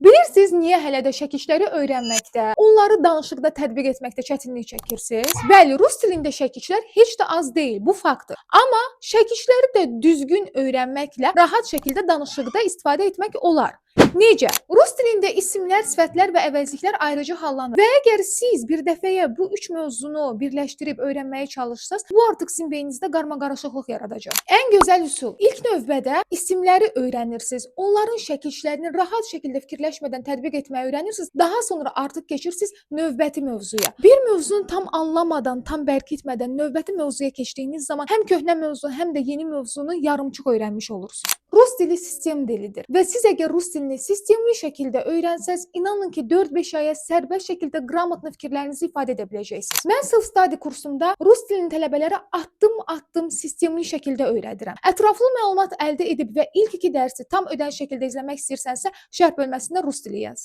Bilirsiniz niyə hələ də şəkişləri öyrənməkdə, onları danışıqda tətbiq etməkdə çətinlik çəkirsiniz? Bəli, rus dilində şəkişlər heç də az deyil, bu faktdır. Amma şəkişləri də düzgün öyrənməklə rahat şəkildə danışıqda istifadə etmək olar. Necə? Rus dilində isimlər, sifətlər və əvəzliklər ayrıca hallanır. Və əgər siz bir dəfəyə bu üç mövzunu birləşdirib öyrənməyə çalışsaz, bu artıq sizin beyninizdə qarmaqarışıqlıq yaradacaq. Ən gözəl üsul, ilk növbədə isimləri öyrənirsiniz. Onların şəkillərini rahat şəkildə fikirləşmədən tətbiq etməyi öyrənirsiniz. Daha sonra artıq keçirsiniz növbəti mövzuya. Bir mövzunu tam anlamadan, tam bərk etmədən növbəti mövzuya keçdiyiniz zaman həm köhnə mövzu, həm də yeni mövzunu yarımçıq öyrənmiş olursunuz. Rus dili sistem dilidir və siz əgər rus dilini sistemli şəkildə öyrənsəz, inanın ki 4-5 aya sərbəst şəkildə qramatlı fikirlərinizi ifadə edə biləcəksiniz. Mən self-study kursumda rus dilinin tələbələrə addım-addım sistemli şəkildə öyrədirəm. Ətraflı məlumat əldə edib və ilk 2 dərsi tam ödəniş şəkildə izləmək istəyirsənsə, şərh bölməsində rus dili yaz.